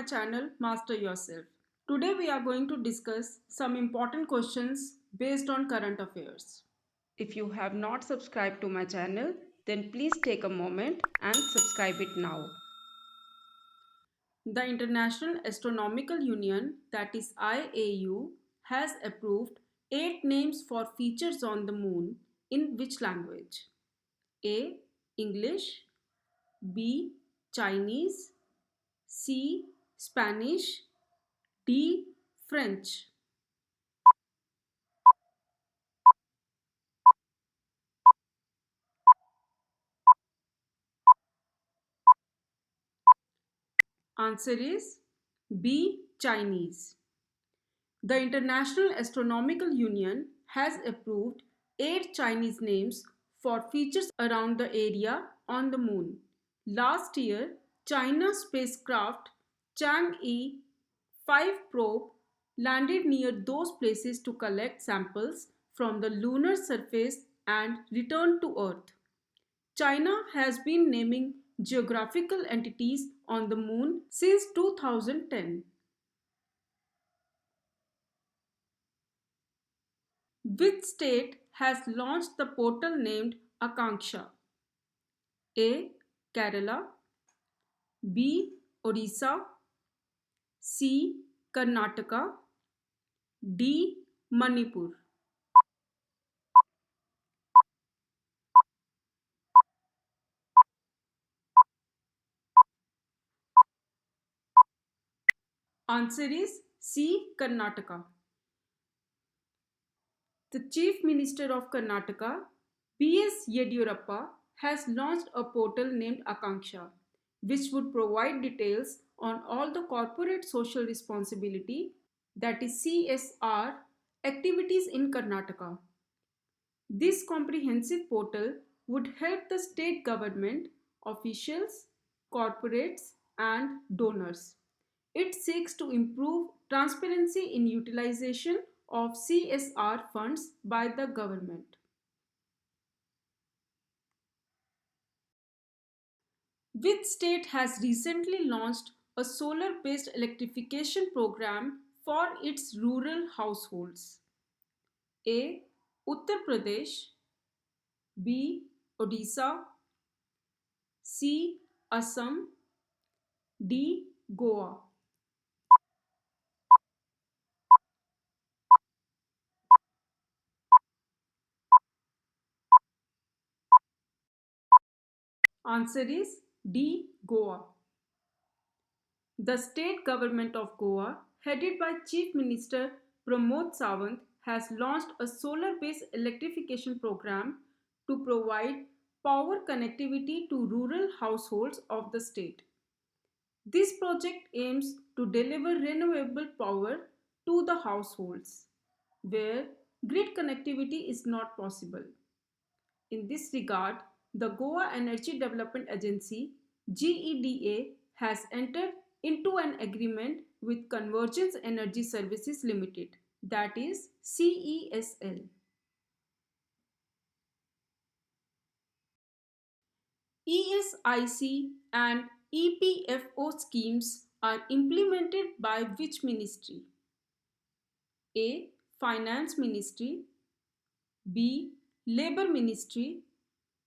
channel Master Yourself. Today we are going to discuss some important questions based on current affairs. If you have not subscribed to my channel, then please take a moment and subscribe it now. The International Astronomical Union, that is IAU, has approved 8 names for features on the moon in which language? A. English, B. Chinese, C. Spanish, D. French. Answer is B. Chinese. The International Astronomical Union has approved 8 Chinese names for features around the area on the moon. Last year, China's spacecraft Chang'e 5 probe landed near those places to collect samples from the lunar surface and return to Earth. China has been naming geographical entities on the moon since 2010. Which state has launched the portal named Akanksha? A. Kerala, B. Odisha, C. Karnataka, D. Manipur. Answer is C. Karnataka. The Chief Minister of Karnataka, B.S. Yediyurappa, has launched a portal named Akanksha, which would provide details on all the corporate social responsibility, that is CSR, activities in Karnataka. This comprehensive portal would help the state government, officials, corporates, and donors. It seeks to improve transparency in utilization of CSR funds by the government. Which state has recently launched a solar-based electrification program for its rural households? A. Uttar Pradesh, B. Odisha, C. Assam, D. Goa. Answer is D. Goa. The state government of Goa, headed by Chief Minister Pramod Sawant, has launched a solar-based electrification program to provide power connectivity to rural households of the state. This project aims to deliver renewable power to the households where grid connectivity is not possible. In this regard, the Goa Energy Development Agency GEDA has entered into an agreement with Convergence Energy Services Limited, that is CESL. ESIC and EPFO schemes are implemented by which ministry? A. Finance Ministry, B. Labour Ministry,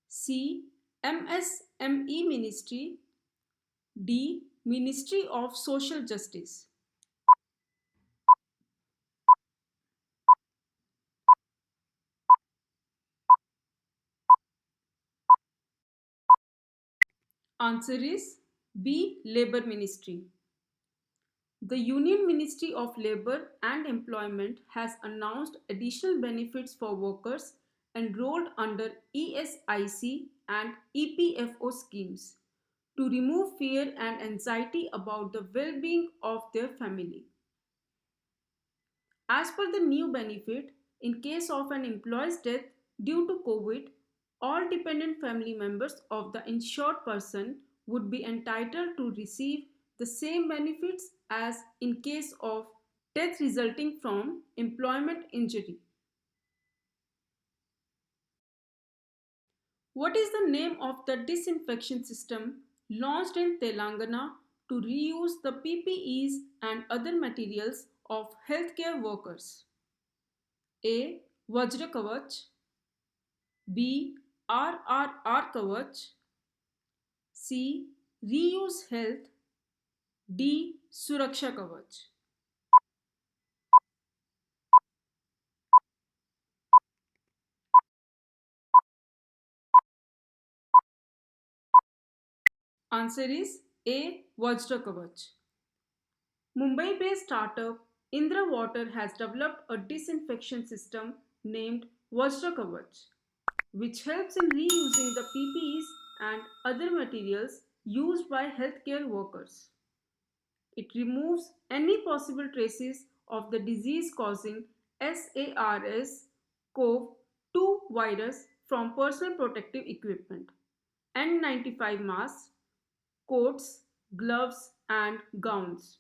C. MSME Ministry, D. Ministry of Social Justice. Answer is B. Labour Ministry. The Union Ministry of Labour and Employment has announced additional benefits for workers enrolled under ESIC and EPFO schemes to remove fear and anxiety about the well-being of their family. As per the new benefit, in case of an employee's death due to COVID, all dependent family members of the insured person would be entitled to receive the same benefits as in case of death resulting from employment injury. What is the name of the disinfection system launched in Telangana to reuse the PPEs and other materials of healthcare workers? A. Vajra Kavach, B. RRR Kavach, C. Reuse Health, D. Suraksha Kavach. Answer is A. Vajra Kavach. Mumbai-based startup Indra Water has developed a disinfection system named Vajra Kavach, which helps in reusing the PPEs and other materials used by healthcare workers. It removes any possible traces of the disease causing SARS-CoV-2 virus from personal protective equipment, N95 masks, coats, gloves, and gowns.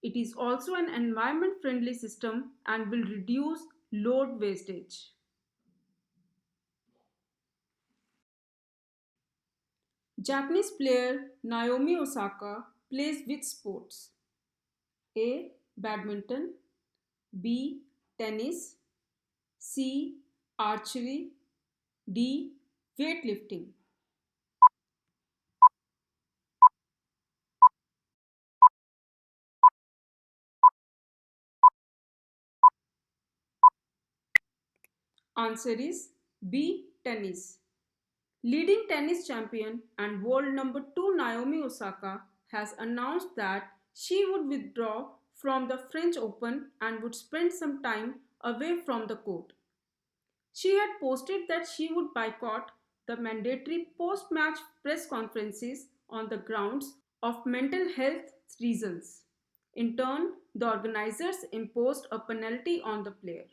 It is also an environment friendly system and will reduce load wastage. Japanese player Naomi Osaka plays which sports? A. Badminton, B. Tennis, C. Archery, D. Weightlifting. Answer is B. Tennis. Leading tennis champion and world number 2 Naomi Osaka has announced that she would withdraw from the French Open and would spend some time away from the court. She had posted that she would boycott the mandatory post match press conferences on the grounds of mental health reasons. In turn, the organizers imposed a penalty on the player.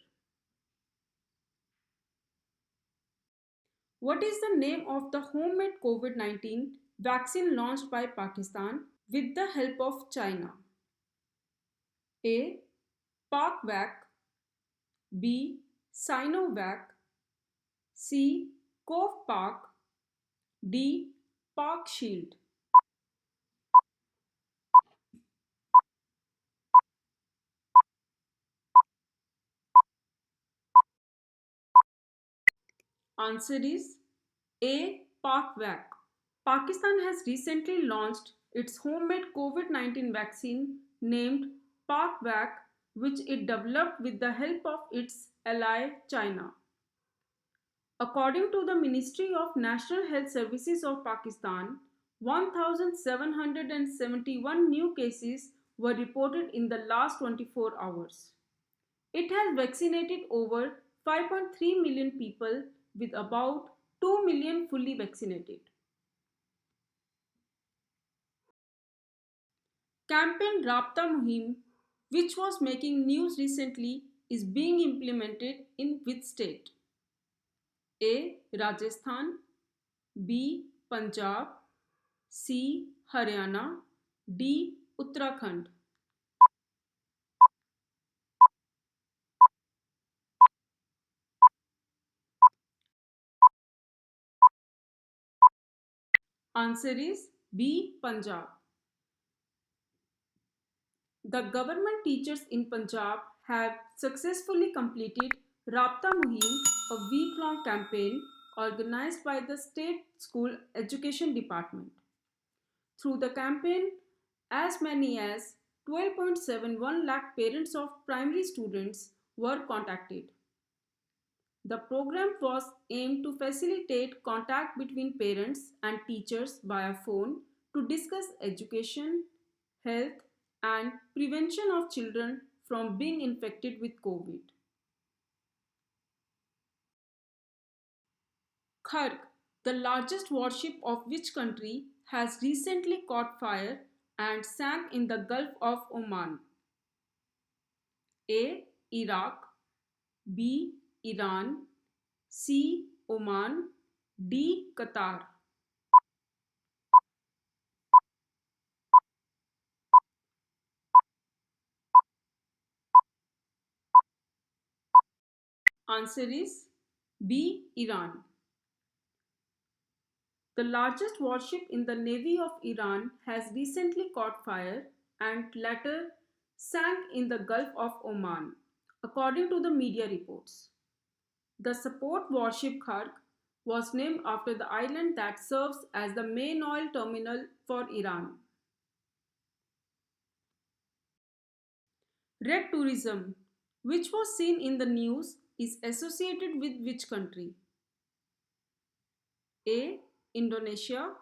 What is the name of the homemade COVID-19 vaccine launched by Pakistan with the help of China? A. PakVac, B. Sinovac, C. CoVPak, D. Park Shield. Answer is A. PakVac. Pakistan has recently launched its homemade COVID-19 vaccine named PakVac, which it developed with the help of its ally China. According to the Ministry of National Health Services of Pakistan, 1,771 new cases were reported in the last 24 hours. It has vaccinated over 5.3 million people with about 2 million fully vaccinated. Campaign Rabta Muhim, which was making news recently, is being implemented in which state? A. Rajasthan, B. Punjab, C. Haryana, D. Uttarakhand. Answer is B. Punjab. The government teachers in Punjab have successfully completed Rabta Muhim, a week-long campaign organized by the State School Education Department. Through the campaign, as many as 12.71 lakh parents of primary students were contacted. The program was aimed to facilitate contact between parents and teachers via phone to discuss education, health, and prevention of children from being infected with COVID. Kharg, the largest warship of which country, has recently caught fire and sank in the Gulf of Oman? A. Iraq, B. Iran, C. Oman, D. Qatar. Answer is B. Iran. The largest warship in the Navy of Iran has recently caught fire and later sank in the Gulf of Oman, according to the media reports. The support warship Khark was named after the island that serves as the main oil terminal for Iran. Red tourism, which was seen in the news, is associated with which country? A. Indonesia,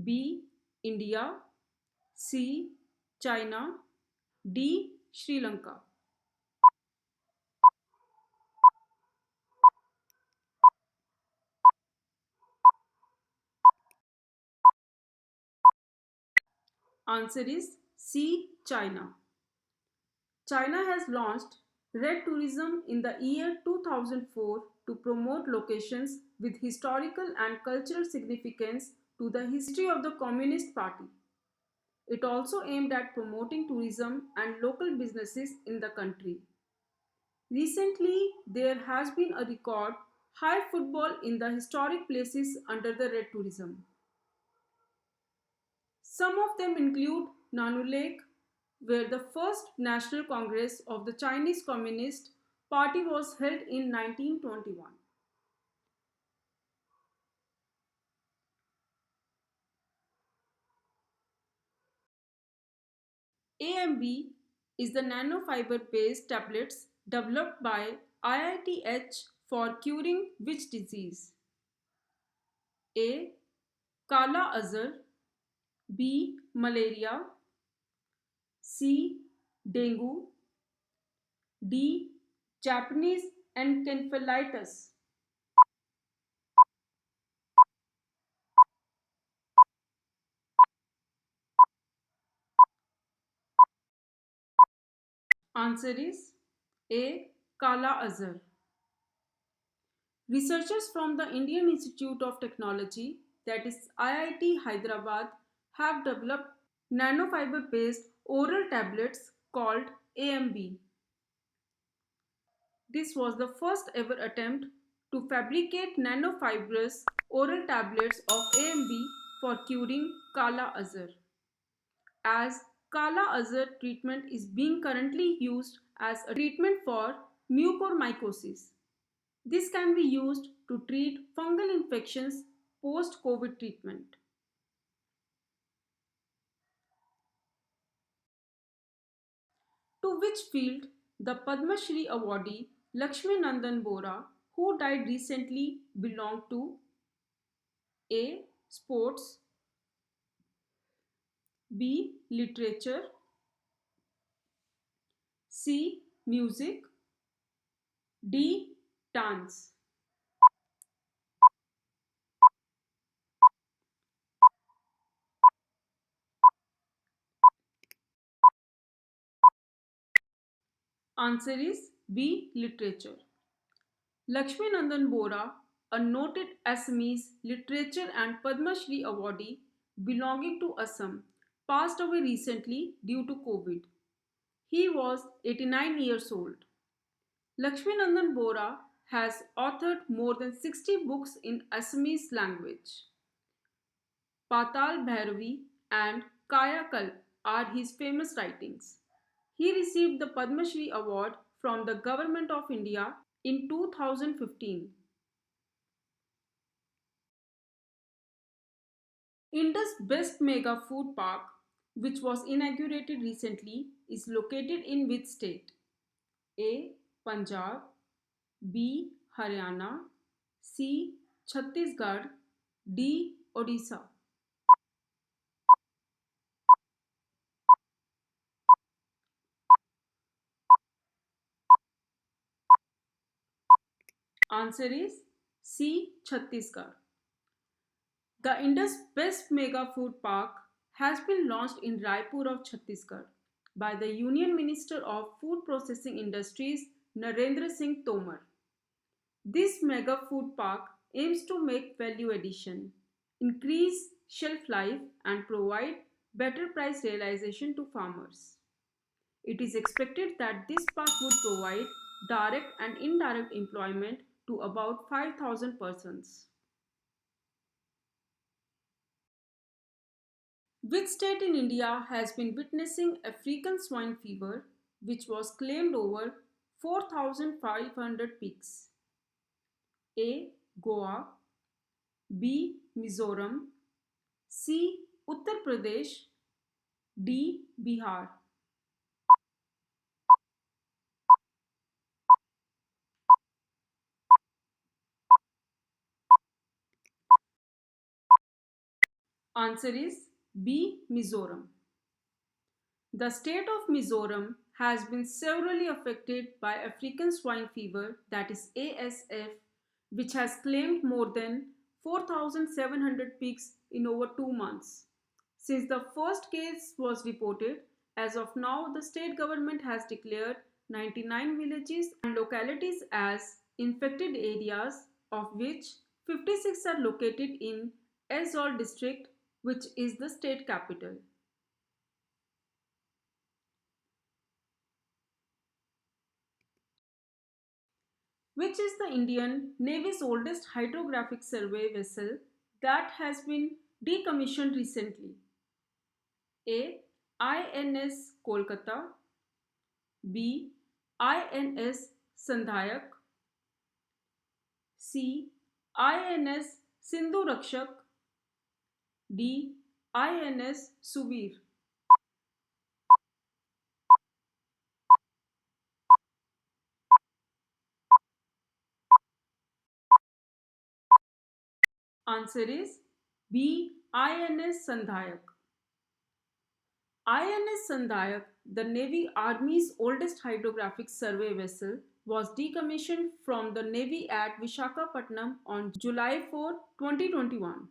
B. India, C. China, D. Sri Lanka. Answer is C. China. China has launched Red Tourism in the year 2004 to promote locations with historical and cultural significance to the history of the Communist Party. It also aimed at promoting tourism and local businesses in the country. Recently, there has been a record high footfall in the historic places under the Red Tourism. Some of them include Nanu Lake, where the first National Congress of the Chinese Communist Party was held in 1921. AMB is the nanofiber-based tablets developed by IITH for curing which disease? A. Kala Azar, B. Malaria, C. Dengue, D. Japanese encephalitis. Answer is A. Kala Azar. Researchers from the Indian Institute of Technology, that is IIT Hyderabad, have developed nanofiber based oral tablets called AMB. This was the first ever attempt to fabricate nanofibrous oral tablets of AMB for curing Kala Azar. As Kala Azar treatment is being currently used as a treatment for mucormycosis. This can be used to treat fungal infections post-COVID treatment. To which field the Padma Shri awardee Lakshmi Nandan Bora, who died recently, belonged to? A. Sports, B. Literature, C. Music, D. Dance. Answer is B. Literature. Lakshmi Nandan Bora, a noted Assamese literature and Padma Shri awardee belonging to Assam, passed away recently due to COVID. He was 89 years old. Lakshmi Nandan Bora has authored more than 60 books in Assamese language. Patal Bhairavi and Kaya Kalp are his famous writings. He received the Padma Shri Award from the Government of India in 2015. Indus Best Mega Food Park, which was inaugurated recently, is located in which state? A. Punjab, B. Haryana, C. Chhattisgarh, D. Odisha. Answer is C. Chhattisgarh. The Indus Best Mega Food Park has been launched in Raipur of Chhattisgarh by the Union Minister of Food Processing Industries Narendra Singh Tomar. This mega food park aims to make value addition, increase shelf life, and provide better price realization to farmers. It is expected that this park would provide direct and indirect employment to about 5,000 persons. Which state in India has been witnessing African swine fever, which was claimed over 4,500 pigs? A. Goa, B. Mizoram, C. Uttar Pradesh, D. Bihar. Answer is B. Mizoram. The state of Mizoram has been severely affected by African swine fever, that is ASF, which has claimed more than 4,700 pigs in over 2 months. Since the first case was reported, as of now, the state government has declared 99 villages and localities as infected areas, of which 56 are located in Aizawl district, which is the state capital. Which is the Indian Navy's oldest hydrographic survey vessel that has been decommissioned recently? A. INS Kolkata, B. INS Sandhayak, C. INS Sindhu Rakshak, D. INS Suvir. Answer is B. INS Sandhayak. INS Sandhayak, the Navy Army's oldest hydrographic survey vessel, was decommissioned from the Navy at Vishakhapatnam on July 4, 2021.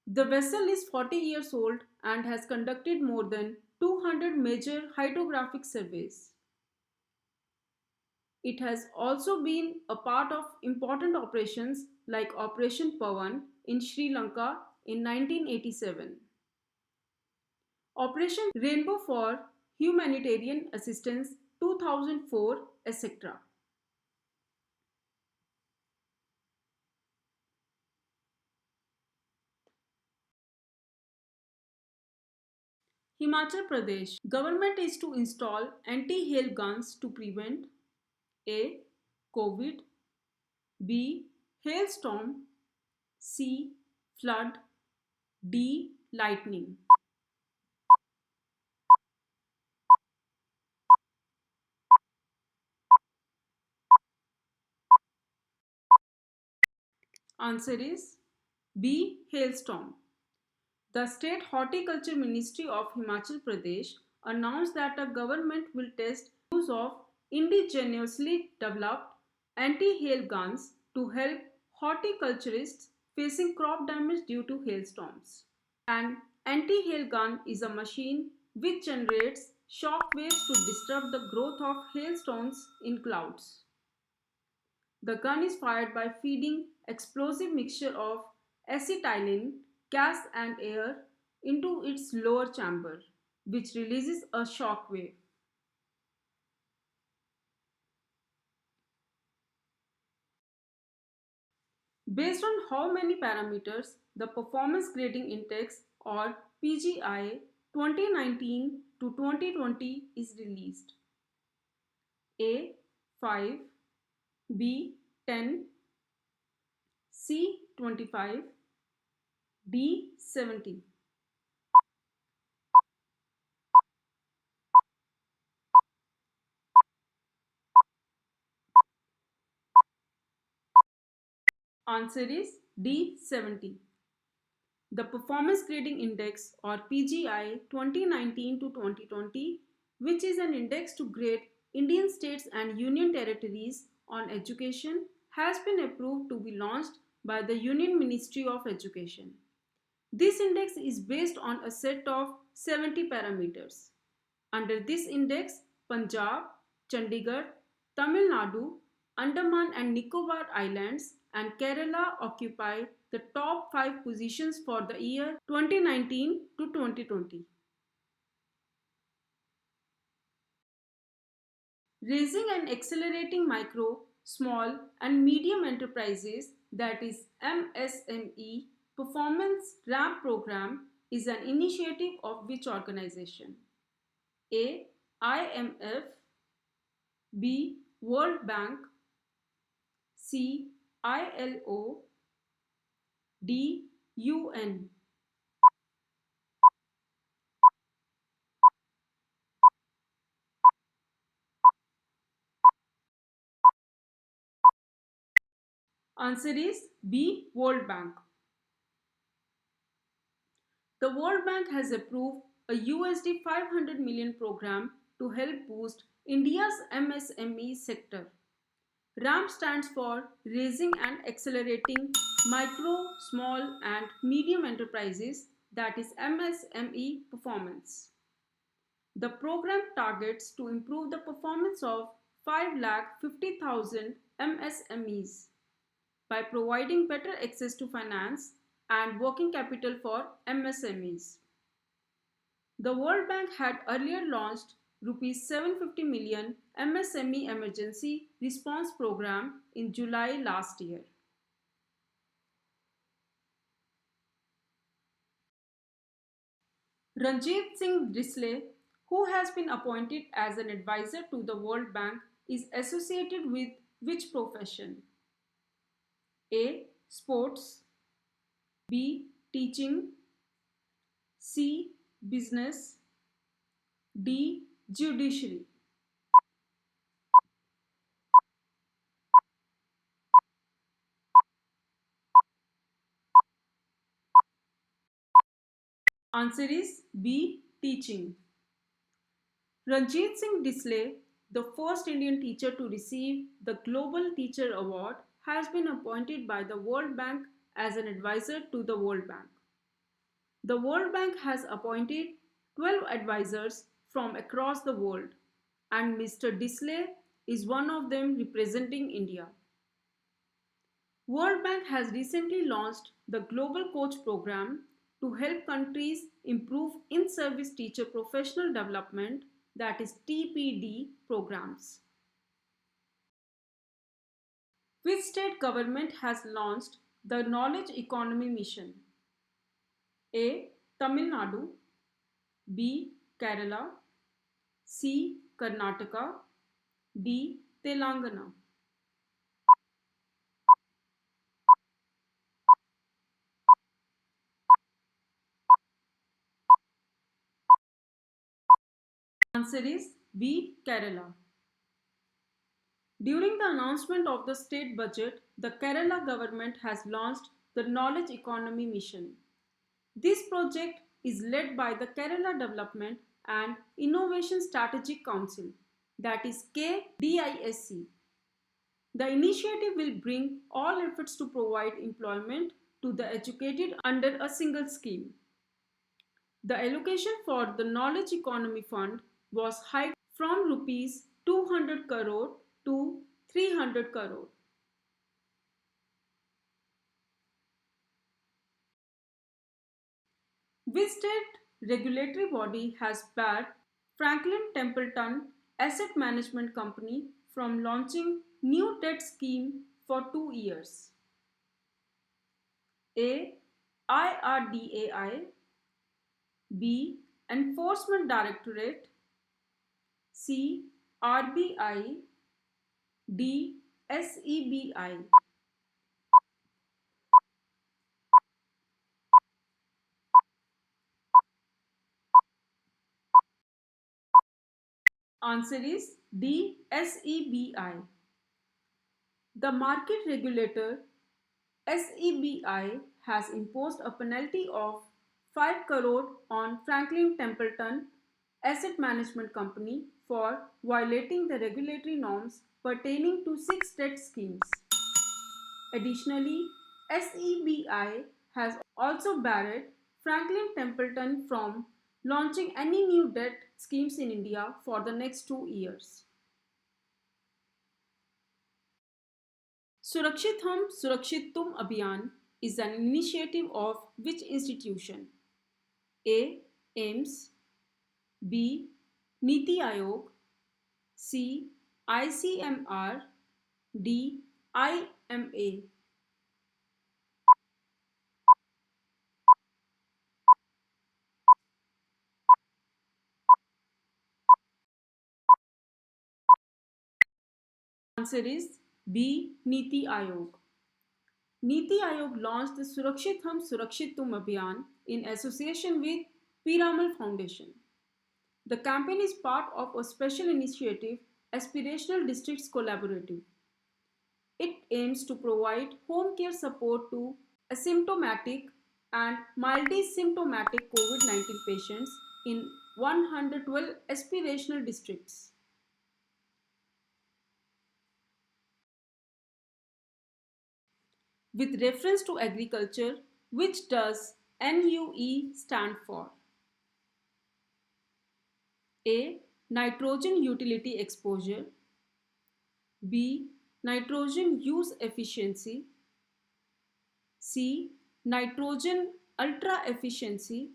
The vessel is 40 years old and has conducted more than 200 major hydrographic surveys. It has also been a part of important operations like Operation Pawan in Sri Lanka in 1987. Operation Rainbow for Humanitarian Assistance 2004, etc. Himachal Pradesh government is to install anti-hail guns to prevent A. COVID, B. Hailstorm, C. Flood, D. Lightning. Answer is B. Hailstorm. The State Horticulture Ministry of Himachal Pradesh announced that the government will test use of indigenously developed anti-hail guns to help horticulturists facing crop damage due to hailstorms. An anti-hail gun is a machine which generates shock waves to disrupt the growth of hailstones in clouds. The gun is fired by feeding explosive mixture of acetylene, gas and air into its lower chamber, which releases a shock wave. Based on how many parameters the Performance Grading Index or PGI 2019 to 2020 is released? A. 5, B. 10, C. 25, D. 70. Answer is D. 70. The Performance Grading Index or PGI 2019 to 2020, which is an index to grade Indian states and union territories on education, has been approved to be launched by the Union Ministry of Education. This index is based on a set of 70 parameters. Under this index, Punjab, Chandigarh, Tamil Nadu, Andaman and Nicobar Islands, and Kerala occupy the top 5 positions for the year 2019 to 2020. Raising and accelerating micro, small, and medium enterprises, that is MSME, performance ramp program is an initiative of which organization? A. IMF, B. World Bank, C. ILO, D. UN. Answer is B. World Bank. The World Bank has approved a USD 500 million program to help boost India's MSME sector. RAM stands for Raising and Accelerating Micro, Small and Medium Enterprises, that is MSME performance. The program targets to improve the performance of 5,50,000 MSMEs by providing better access to finance and working capital for MSMEs. The World Bank had earlier launched Rs 750 million MSME Emergency Response Program in July last year. Ranjit Singh Drisle, who has been appointed as an advisor to the World Bank, is associated with which profession? A. Sports, B. Teaching, C. Business, D. Judiciary. Answer is B. Teaching. Ranjit Singh Drisle, the first Indian teacher to receive the Global Teacher Award, has been appointed by the World Bank as an advisor to the World Bank. The World Bank has appointed 12 advisors from across the world, and Mr. Drisle is one of them representing India. World Bank has recently launched the Global Coach Program to help countries improve in-service teacher professional development, that is TPD programs. Which state government has launched the Knowledge Economy Mission? A. Tamil Nadu, B. Kerala, C. Karnataka, D. Telangana. Answer is B. Kerala. During the announcement of the state budget, the Kerala government has launched the Knowledge Economy Mission. This project is led by the Kerala Development and Innovation Strategic Council, that is KDISC. The initiative will bring all efforts to provide employment to the educated under a single scheme. The allocation for the Knowledge Economy Fund was hiked from rupees 200 crore to 300 crore. Which state regulatory body has barred Franklin Templeton Asset Management Company from launching new debt scheme for 2 years? A. IRDAI, B. Enforcement Directorate, C. RBI, D. SEBI. Answer is D. SEBI. The market regulator SEBI has imposed a penalty of 5 crore on Franklin Templeton Asset Management Company for violating the regulatory norms pertaining to 6 debt schemes. Additionally, SEBI has also barred Franklin Templeton from launching any new debt schemes in India for the next 2 years. Surakshit Hum Surakshit Tum Abhiyan is an initiative of which institution? A. AIMS, B. Niti Aayog, C. ICMR, D. IMA. Answer is B. Niti Aayog. Niti Aayog launched the Surakshit Hum Surakshit Tum Abhiyan in association with Piramal Foundation. The campaign is part of a special initiative, Aspirational Districts Collaborative. It aims to provide home care support to asymptomatic and mildly symptomatic COVID-19 patients in 112 aspirational districts. With reference to agriculture, which does NUE stand for? A. Nitrogen utility exposure. B. Nitrogen use efficiency. C. Nitrogen ultra efficiency.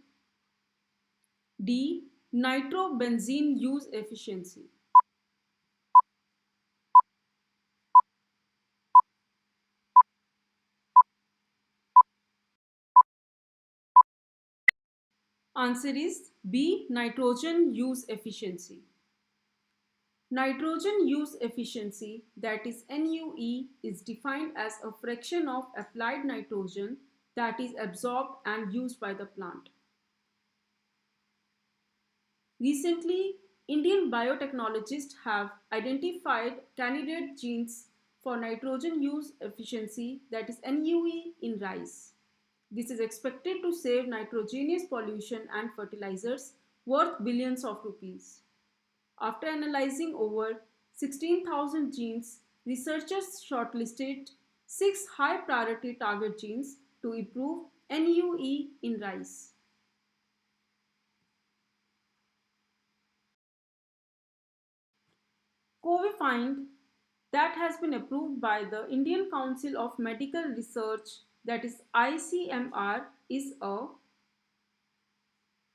D. Nitrobenzene use efficiency. Answer is B. Nitrogen use efficiency. Nitrogen use efficiency, that is NUE, is defined as a fraction of applied nitrogen that is absorbed and used by the plant. Recently, Indian biotechnologists have identified candidate genes for nitrogen use efficiency, that is NUE, in rice. This is expected to save nitrogenous pollution and fertilizers worth billions of rupees. After analyzing over 16,000 genes, researchers shortlisted 6 high priority target genes to improve NUE in rice. Covifind, that has been approved by the Indian Council of Medical Research, that is ICMR, is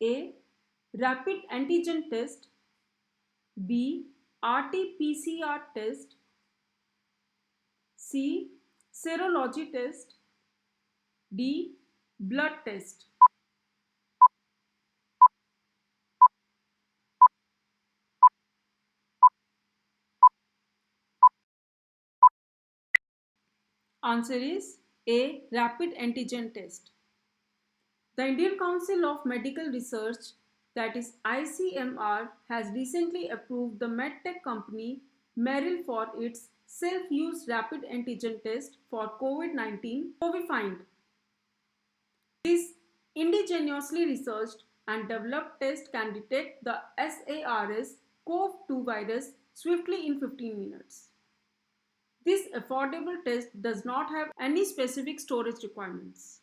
A. Rapid antigen test. B. RT-PCR test. C. Serology test. D. Blood test. Answer is A. Rapid antigen test. The Indian Council of Medical Research, that is ICMR, has recently approved the medtech company Meril for its self-use rapid antigen test for COVID-19, Covifind. This indigenously researched and developed test can detect the SARS-CoV-2 virus swiftly in 15 minutes. This affordable test does not have any specific storage requirements.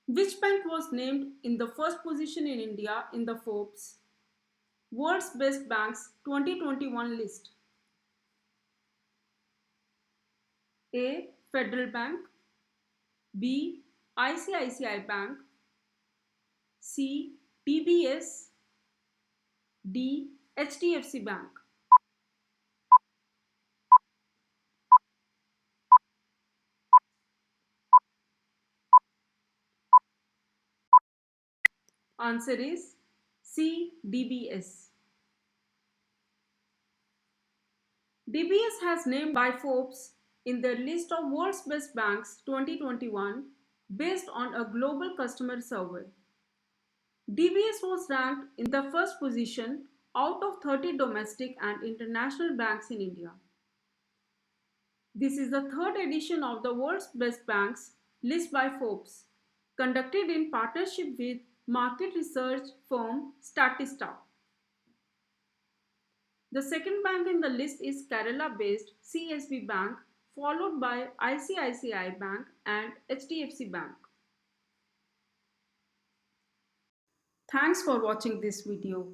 Which bank was named in the first position in India in the Forbes World's Best Banks 2021 list? A. Federal Bank. B. ICICI Bank. C. DBS. D. HDFC Bank. Answer is C. DBS. DBS has named by Forbes in their list of World's Best Banks 2021 based on a global customer survey. DBS was ranked in the first position out of 30 domestic and international banks in India. This is the third edition of the World's Best Banks list by Forbes, conducted in partnership with market research firm Statista. The second bank in the list is Kerala-based CSB Bank, followed by ICICI Bank and HDFC Bank. Thanks for watching this video.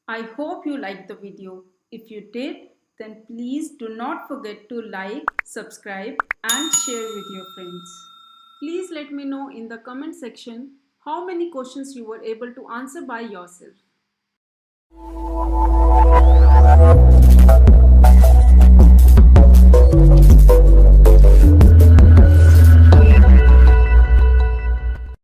I hope you liked the video. If you did, then please do not forget to like, subscribe and share with your friends. Please let me know in the comment section how many questions you were able to answer by yourself.